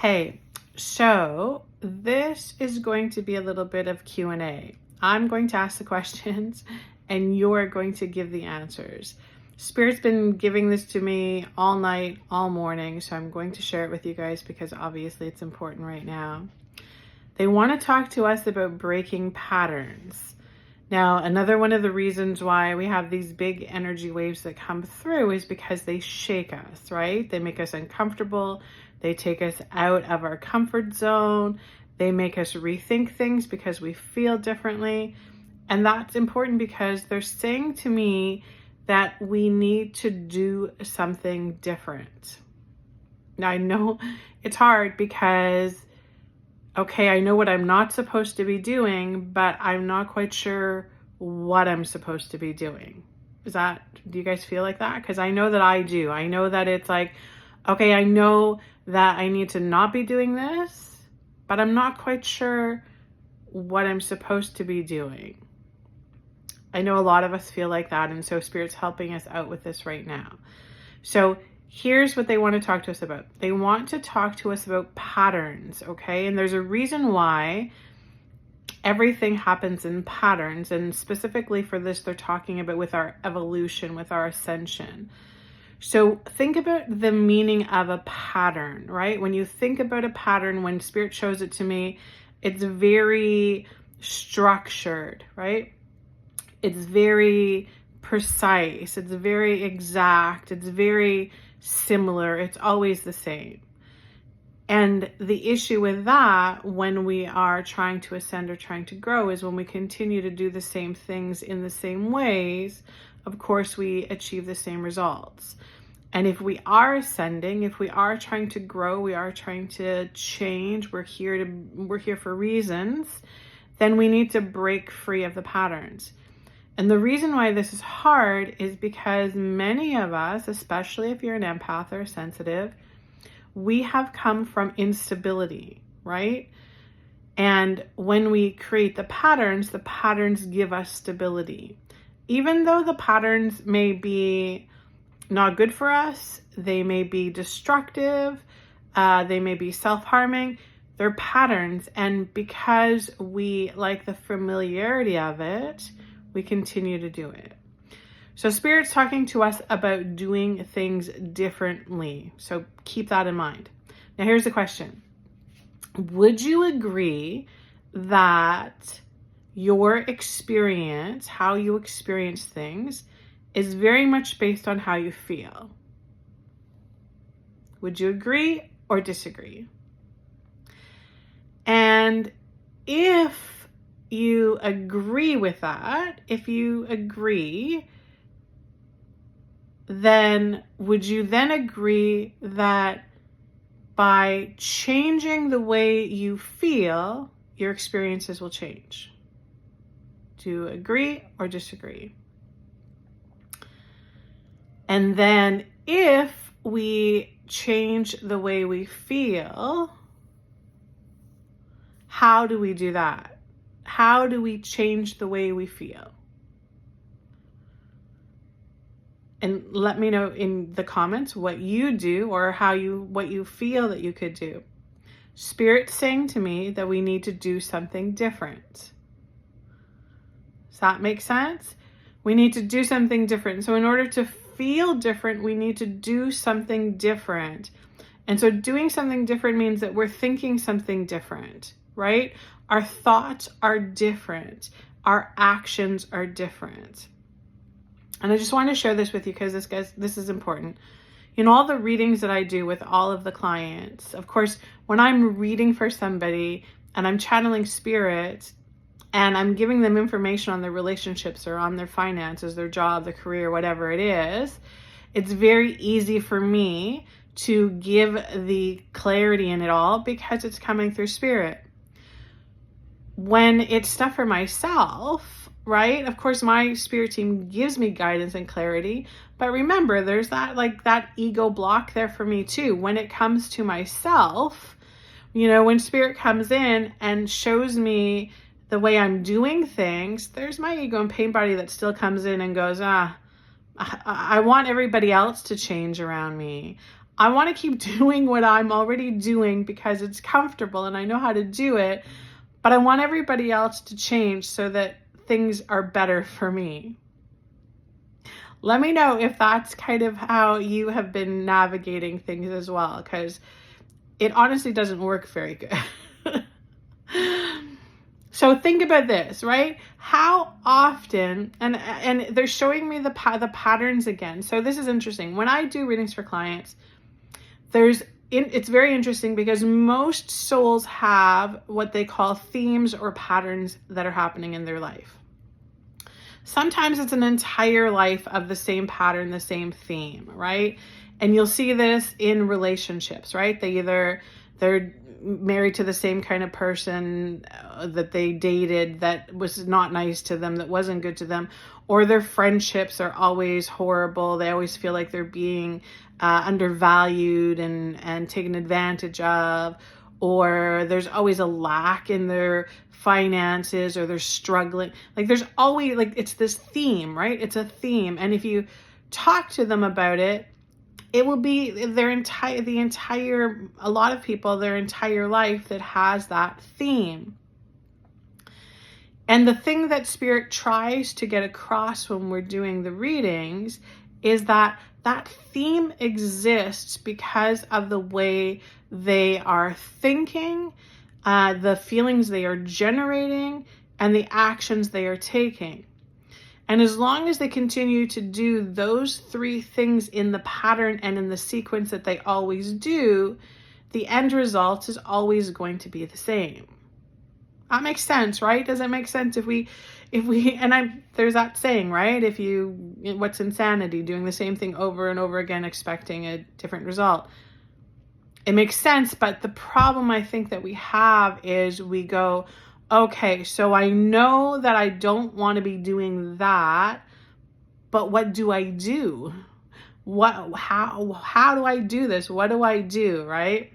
Hey, so this is going to be a little bit of Q&A. I'm going to ask the questions and you're going to give the answers. Spirit's been giving this to me all night, all morning, so I'm going to share it with you guys because obviously it's important right now. They want to talk to us about breaking patterns. Now, another one of the reasons why we have these big energy waves that come through is because they shake us, right? They make us uncomfortable. They take us out of our comfort zone. They make us rethink things because we feel differently. And that's important because they're saying to me that we need to do something different. Now, I know it's hard because, okay, I know what I'm not supposed to be doing, but I'm not quite sure what I'm supposed to be doing. Do you guys feel like that? Because I know that I do. I know that it's like, okay, I know that I need to not be doing this, but I'm not quite sure what I'm supposed to be doing. I know a lot of us feel like that, and so Spirit's helping us out with this right now. So here's what they want to talk to us about. They want to talk to us about patterns, okay? And there's a reason why everything happens in patterns, and specifically for this, they're talking about with our evolution, with our ascension. So think about the meaning of a pattern, right? When you think about a pattern, when Spirit shows it to me, it's very structured, right? It's very precise. It's very exact. It's very similar. It's always the same. And the issue with that, when we are trying to ascend or trying to grow, is when we continue to do the same things in the same ways, of course, we achieve the same results. And if we are ascending, if we are trying to grow, we are trying to change, we're here for reasons, then we need to break free of the patterns. And the reason why this is hard is because many of us, especially if you're an empath or sensitive, we have come from instability, right? And when we create the patterns give us stability. Even though the patterns may be not good for us, they may be destructive, they may be self-harming, they're patterns. And because we like the familiarity of it, we continue to do it. So Spirit's talking to us about doing things differently. So keep that in mind. Now here's the question. Would you agree that your experience, how you experience things, is very much based on how you feel? Would you agree or disagree? And if you agree with that, then would you then agree that by changing the way you feel, your experiences will change? Do you agree or disagree? And then if we change the way we feel, how do we do that? How do we change the way we feel? And let me know in the comments what you do or what you feel that you could do. Spirit's saying to me that we need to do something different. Does that make sense? We need to do something different. So in order to feel different, we need to do something different. And so doing something different means that we're thinking something different, right? Our thoughts are different. Our actions are different. And I just want to share this with you because this is important. In all the readings that I do with all of the clients, of course, when I'm reading for somebody and I'm channeling Spirit and I'm giving them information on their relationships or on their finances, their job, their career, whatever it is, it's very easy for me to give the clarity in it all because it's coming through Spirit. When it's stuff for myself, right? Of course, my Spirit team gives me guidance and clarity, but remember, there's that ego block there for me too. When it comes to myself, when Spirit comes in and shows me the way I'm doing things, there's my ego and pain body that still comes in and goes, I want everybody else to change around me. I want to keep doing what I'm already doing because it's comfortable and I know how to do it, but I want everybody else to change so that things are better for me. Let me know if that's kind of how you have been navigating things as well, because it honestly doesn't work very good. So think about this, right? How often, and they're showing me the patterns again. So this is interesting. When I do readings for clients, it's very interesting because most souls have what they call themes or patterns that are happening in their life. Sometimes it's an entire life of the same pattern, the same theme, right? And you'll see this in relationships, right? They're married to the same kind of person that they dated that was not nice to them, that wasn't good to them, or their friendships are always horrible. They always feel like they're being undervalued and taken advantage of, or there's always a lack in their finances, or they're struggling. Like there's always, like, it's this theme, right? It's a theme. And if you talk to them about it, it will be a lot of people, their entire life that has that theme. And the thing that Spirit tries to get across when we're doing the readings is that that theme exists because of the way they are thinking, the feelings they are generating, and the actions they are taking. And as long as they continue to do those three things in the pattern and in the sequence that they always do, the end result is always going to be the same. That makes sense, right? Does it make sense there's that saying, right? What's insanity? Doing the same thing over and over again, expecting a different result. It makes sense, but the problem I think that we have is we go, okay, so I know that I don't want to be doing that, but what do I do? How do I do this? What do I do, right?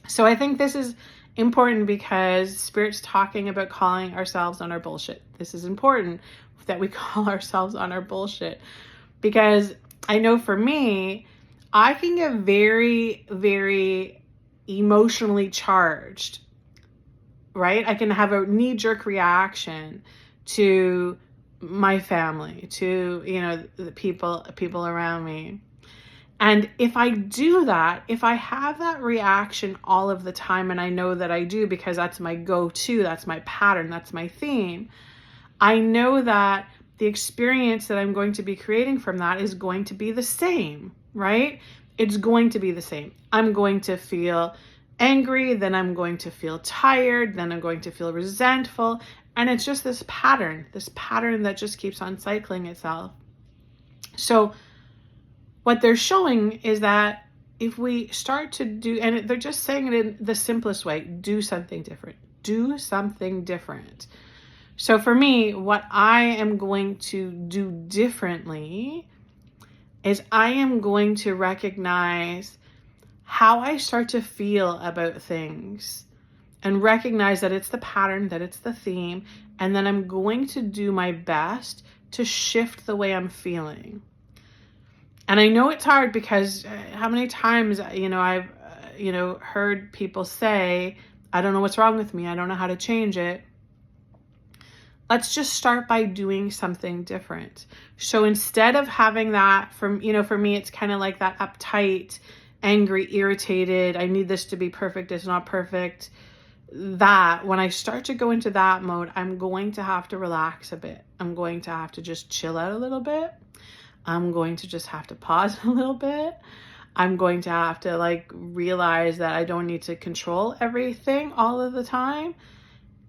So I think this is important because Spirit's talking about calling ourselves on our bullshit. This is important that we call ourselves on our bullshit, because I know for me, I can get very, very emotionally charged, right? I can have a knee-jerk reaction to my family, to, the people around me. And if I do that, if I have that reaction all of the time, and I know that I do because that's my go-to, that's my pattern, that's my theme, I know that the experience that I'm going to be creating from that is going to be the same, right? It's going to be the same. I'm going to feel angry, then I'm going to feel tired, then I'm going to feel resentful. And it's just this pattern that just keeps on cycling itself. So what they're showing is that if we start to do, and they're just saying it in the simplest way, do something different. Do something different. So for me, what I am going to do differently is I am going to recognize how I start to feel about things and recognize that it's the pattern, that it's the theme, and then I'm going to do my best to shift the way I'm feeling. And I know it's hard because how many times, I've, heard people say, I don't know what's wrong with me. I don't know how to change it. Let's just start by doing something different. So instead of having that for me, it's kind of like that uptight, angry, irritated, I need this to be perfect, it's not perfect. That when I start to go into that mode, I'm going to have to relax a bit. I'm going to have to just chill out a little bit. I'm going to just have to pause a little bit. I'm going to have to realize that I don't need to control everything all of the time.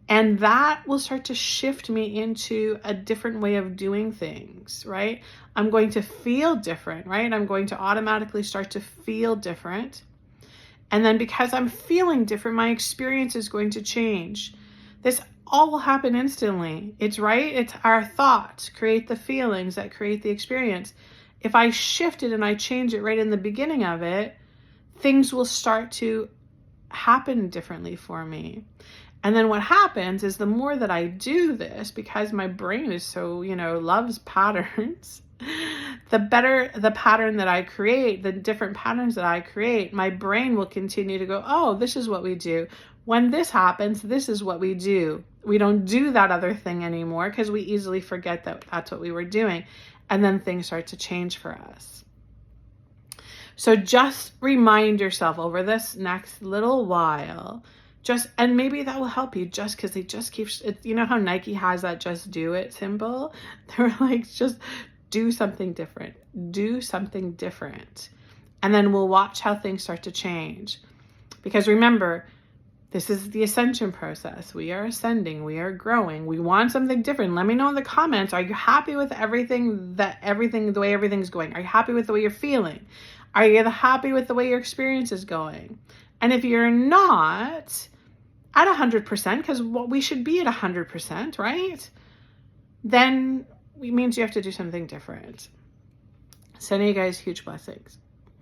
And that will start to shift me into a different way of doing things, right? I'm going to feel different, right? I'm going to automatically start to feel different. And then because I'm feeling different, my experience is going to change. This all will happen instantly. It's our thoughts create the feelings that create the experience. If I shift it and I change it right in the beginning of it, things will start to happen differently for me. And then what happens is the more that I do this, because my brain is so, loves patterns, The better the pattern that I create, the different patterns that I create, my brain will continue to go, oh, this is what we do. When this happens, this is what we do. We don't do that other thing anymore because we easily forget that that's what we were doing. And then things start to change for us. So just remind yourself over this next little while, and maybe that will help you just because they just keep, you know how Nike has that just do it symbol? They're like, just do something different. Do something different. And then we'll watch how things start to change. Because remember, this is the ascension process. We are ascending. We are growing. We want something different. Let me know in the comments. Are you happy with the way everything's going? Are you happy with the way you're feeling? Are you happy with the way your experience is going? And if you're not at 100%, because we should be at 100%, right? Then it means you have to do something different. Sending you guys huge blessings.